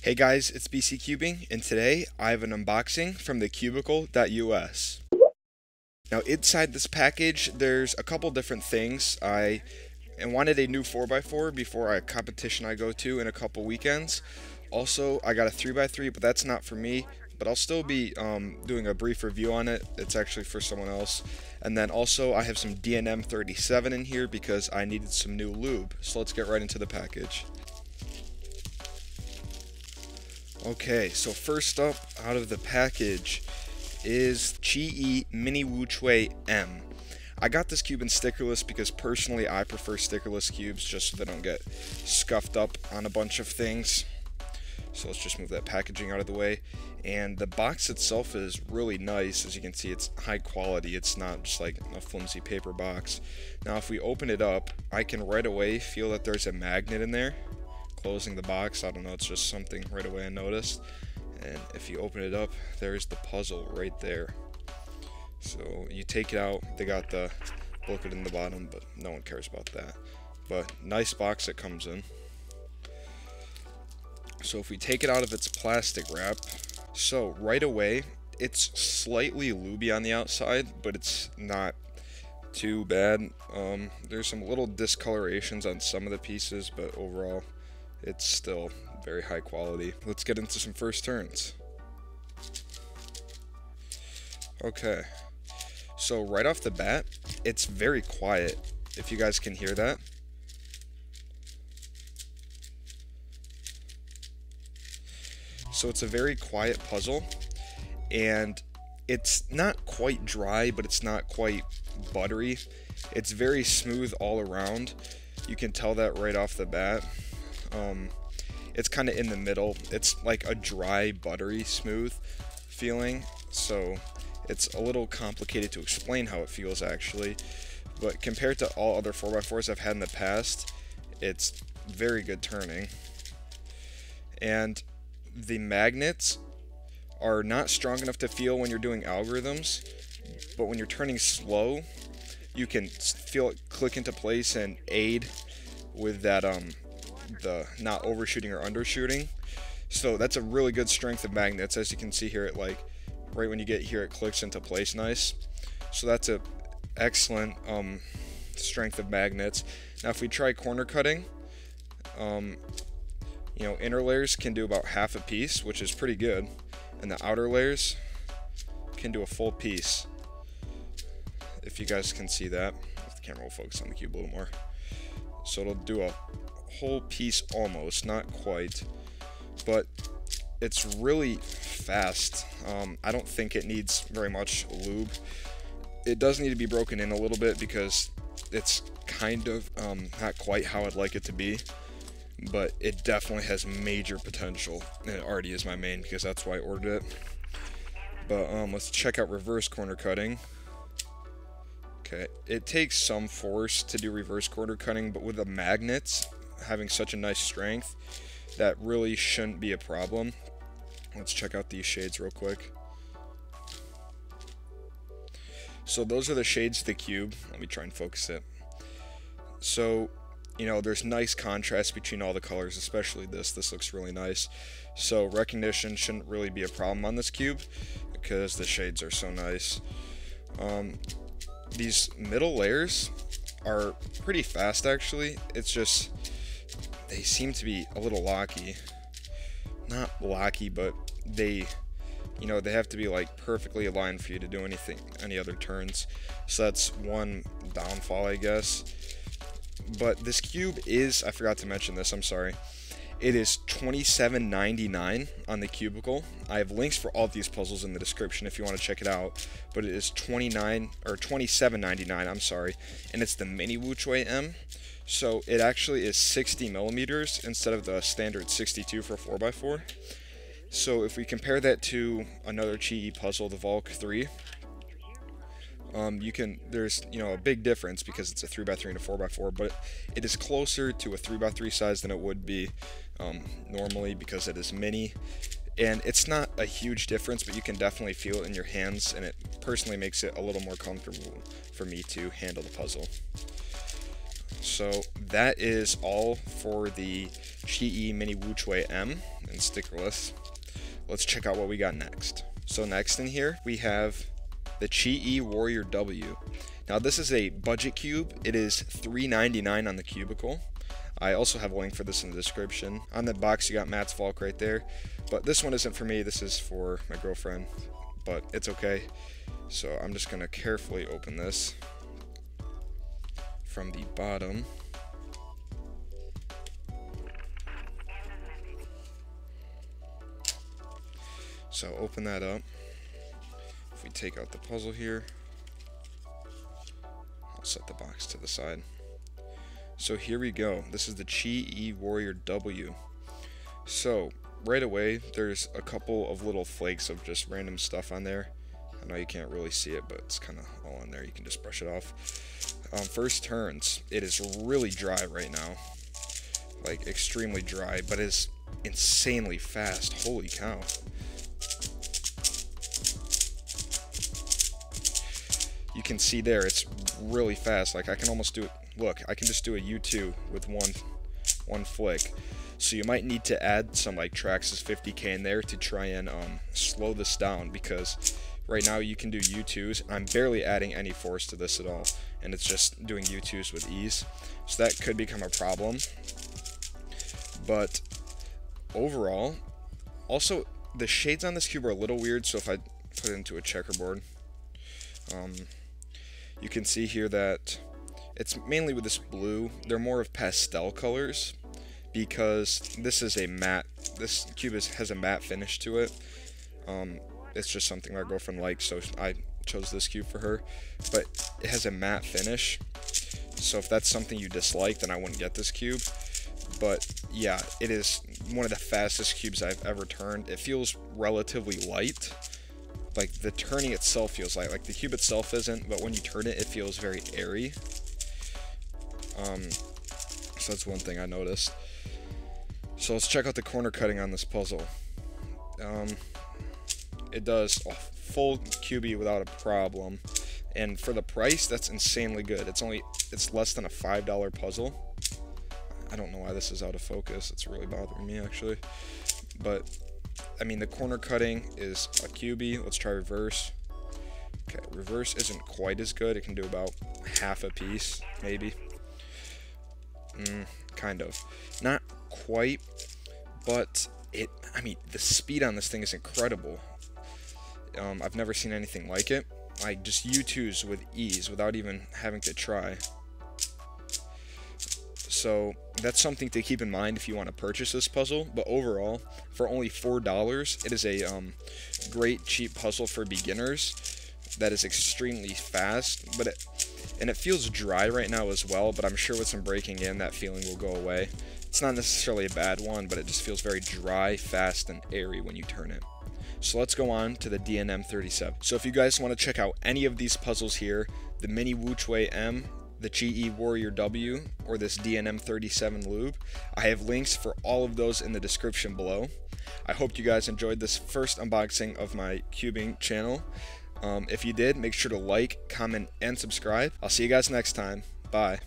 Hey guys, it's BC Cubing, and today I have an unboxing from thecubicle.us. Now inside this package, there's a couple different things. I wanted a new 4x4 before a competition I go to in a couple weekends. Also, I got a 3x3, but that's not for me, but I'll still be doing a brief review on it. It's actually for someone else. And then also, I have some D&M 37 in here because I needed some new lube. So let's get right into the package. Okay, so first up out of the package is QiYi Mini WuQue M. I got this cube in stickerless because personally I prefer stickerless cubes just so they don't get scuffed up on a bunch of things. So let's just move that packaging out of the way. And the box itself is really nice. As you can see, it's high quality. It's not just like a flimsy paper box. Now if we open it up, I can right away feel that there's a magnet in there. Closing the box, I don't know, it's just something right away I noticed. And if you open it up, there's the puzzle right there. So you take it out, they got the booklet in the bottom, but no one cares about that. But nice box it comes in. So if we take it out of its plastic wrap, so right away it's slightly lubey on the outside, but it's not too bad. There's some little discolorations on some of the pieces, but overall it's still very high quality. Let's get into some first turns. Okay, so right off the bat, it's very quiet, if you guys can hear that. So it's a very quiet puzzle, and it's not quite dry, but it's not quite buttery. It's very smooth all around. You can tell that right off the bat. It's kind of in the middle. It's like a dry, buttery, smooth feeling. So it's a little complicated to explain how it feels actually. But compared to all other 4x4s I've had in the past, it's very good turning. And the magnets are not strong enough to feel when you're doing algorithms, but when you're turning slow, you can feel it click into place and aid with that the not overshooting or undershooting. So that's a really good strength of magnets. As you can see here, it like right when you get here, it clicks into place nice. So that's a excellent strength of magnets. Now if we try corner cutting, you know, inner layers can do about half a piece, which is pretty good, and the outer layers can do a full piece, if you guys can see that. If the camera will focus on the cube a little more. So it'll do a whole piece almost, not quite, but it's really fast. I don't think it needs very much lube. It does need to be broken in a little bit because it's kind of not quite how I'd like it to be, but it definitely has major potential, and it already is my main because that's why I ordered it. But let's check out reverse corner cutting. Okay, it takes some force to do reverse corner cutting, but with the magnets having such a nice strength, that really shouldn't be a problem. Let's check out these shades real quick. So those are the shades of the cube. Let me try and focus it. So, you know, there's nice contrast between all the colors, especially this. This looks really nice. So recognition shouldn't really be a problem on this cube because the shades are so nice. These middle layers are pretty fast actually. It's just they seem to be a little locky. Not locky, but they, you know, they have to be like perfectly aligned for you to do any other turns. So that's one downfall, I guess. But this cube is, I forgot to mention this, I'm sorry. It is $27.99 on the Cubicle. I have links for all these puzzles in the description if you want to check it out. But it is $27.99, I'm sorry. And it's the Mini WuQue M. So it actually is 60 millimeters instead of the standard 62 for 4x4. So if we compare that to another QiYi puzzle, the Volk 3, there's, you know, a big difference because it's a 3x3 and a 4x4, but it is closer to a 3x3 size than it would be normally because it is mini. And it's not a huge difference, but you can definitely feel it in your hands, and it personally makes it a little more comfortable for me to handle the puzzle. So that is all for the QiYi Mini WuQue M. and stickerless. Let's check out what we got next. So next in here, we have the QiYi Warrior W. Now this is a budget cube. It is $3.99 on theCubicle. I also have a link for this in the description. On the box you got Matt's Volk right there, but this one isn't for me, this is for my girlfriend, but it's okay. So I'm just gonna carefully open this from the bottom. So open that up. If we take out the puzzle here, I'll set the box to the side. So here we go. This is the QiYi Warrior W. So right away, there's a couple of little flakes of just random stuff on there. I know you can't really see it, but it's kind of all on there. You can just brush it off. First turns, it is really dry right now. Like extremely dry, but it's insanely fast. Holy cow. You can see there, it's really fast. Like I can almost do it. Look, I can just do a U2 with one flick. So you might need to add some like Traxxas 50K in there to try and slow this down, because right now you can do U2s. I'm barely adding any force to this at all, and it's just doing U2s with ease. So that could become a problem. But overall, also the shades on this cube are a little weird. So if I put it into a checkerboard, you can see here that it's mainly with this blue. They're more of pastel colors because this is a matte. This cube has a matte finish to it. It's just something my girlfriend likes, so I chose this cube for her. But it has a matte finish, so if that's something you dislike, then I wouldn't get this cube. But yeah, it is one of the fastest cubes I've ever turned. It feels relatively light. Like the turning itself feels light. Like the cube itself isn't, but when you turn it, it feels very airy. So that's one thing I noticed. So let's check out the corner cutting on this puzzle. It does a full QB without a problem, and for the price, that's insanely good. It's less than a $5 puzzle. I don't know why this is out of focus. It's really bothering me actually. But I mean, the corner cutting is a QB. Let's try reverse. Okay, reverse isn't quite as good. It can do about half a piece, maybe. Kind of. Not quite, but I mean, the speed on this thing is incredible. I've never seen anything like it. Like, just U2s with ease without even having to try. So, that's something to keep in mind if you want to purchase this puzzle. But overall, for only $4, it is a great, cheap puzzle for beginners that is extremely fast, but it feels dry right now as well, but I'm sure with some breaking in, that feeling will go away. It's not necessarily a bad one, but it just feels very dry, fast, and airy when you turn it. So let's go on to the DNM37. So if you guys want to check out any of these puzzles here, the Mini WuQue M, the QiYi Warrior W, or this DNM37 lube, I have links for all of those in the description below. I hope you guys enjoyed this first unboxing of my cubing channel. If you did, make sure to like, comment, and subscribe. I'll see you guys next time. Bye.